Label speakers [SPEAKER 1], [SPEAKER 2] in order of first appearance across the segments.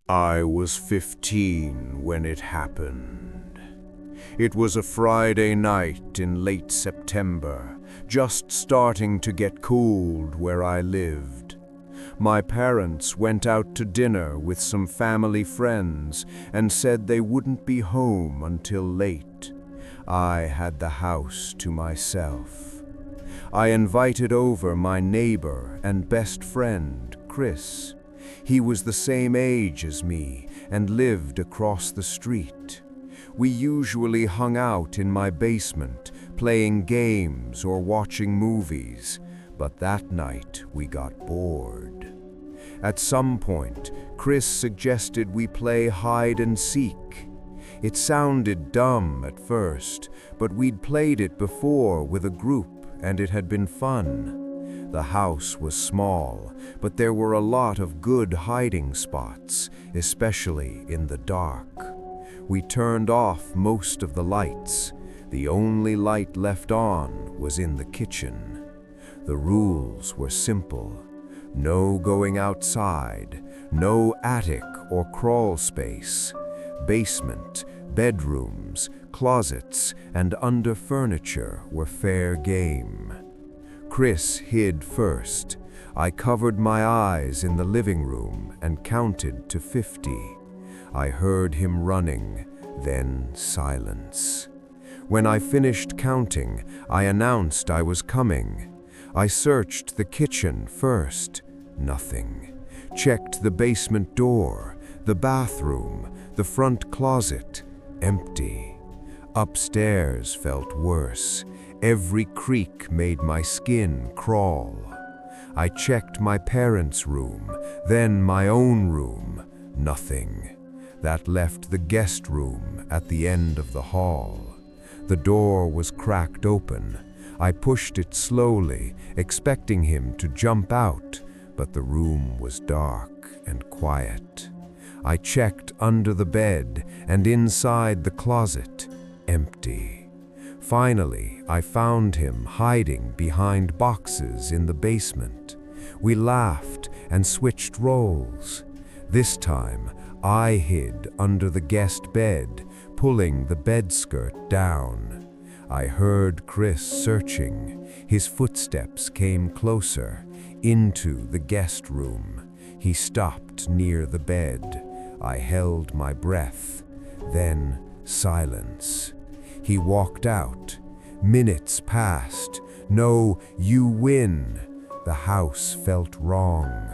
[SPEAKER 1] I was 15 when it happened. It was a Friday night in late September, just starting to get cold where I lived. My parents went out to dinner with some family friends and said they wouldn't be home until late. I had the house to myself. I invited over my neighbor and best friend, Chris. He was the same age as me and lived across the street. We usually hung out in my basement, playing games or watching movies, but that night we got bored. At some point, Chris suggested we play hide and seek. It sounded dumb at first, but we'd played it before with a group and it had been fun. The house was small, but there were a lot of good hiding spots, especially in the dark. We turned off most of the lights. The only light left on was in the kitchen. The rules were simple. No going outside, no attic or crawl space. Basement, bedrooms, closets, and under furniture were fair game. Chris hid first. I covered my eyes in the living room and counted to 50. I heard him running, then silence. When I finished counting, I announced I was coming. I searched the kitchen first. Nothing. Checked the basement door, the bathroom, the front closet. Empty. Upstairs felt worse. Every creak made my skin crawl. I checked my parents' room, then my own room. Nothing. That left the guest room at the end of the hall. The door was cracked open. I pushed it slowly, expecting him to jump out, but the room was dark and quiet. I checked under the bed and inside the closet. Empty. Finally, I found him hiding behind boxes in the basement. We laughed and switched roles. This time, I hid under the guest bed, pulling the bed skirt down. I heard Chris searching. His footsteps came closer, into the guest room. He stopped near the bed. I held my breath. Then silence. He walked out. Minutes passed. No, you win. The house felt wrong.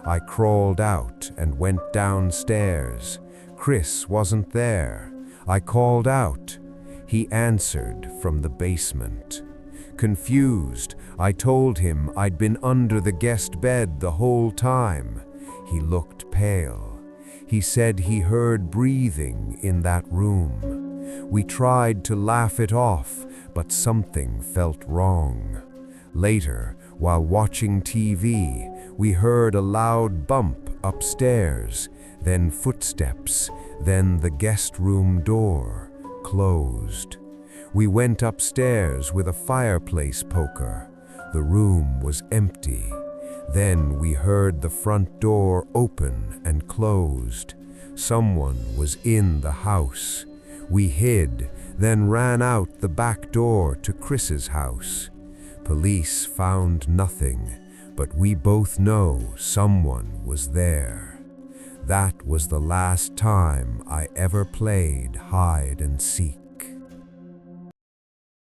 [SPEAKER 1] I crawled out and went downstairs. Chris wasn't there. I called out. He answered from the basement. Confused, I told him I'd been under the guest bed the whole time. He looked pale. He said he heard breathing in that room. We tried to laugh it off, but something felt wrong. Later, while watching TV, we heard a loud bump upstairs, then footsteps, then the guest room door closed. We went upstairs with a fireplace poker. The room was empty. Then we heard the front door open and closed. Someone was in the house. We hid, then ran out the back door to Chris's house. Police found nothing, but we both know someone was there. That was the last time I ever played hide and seek.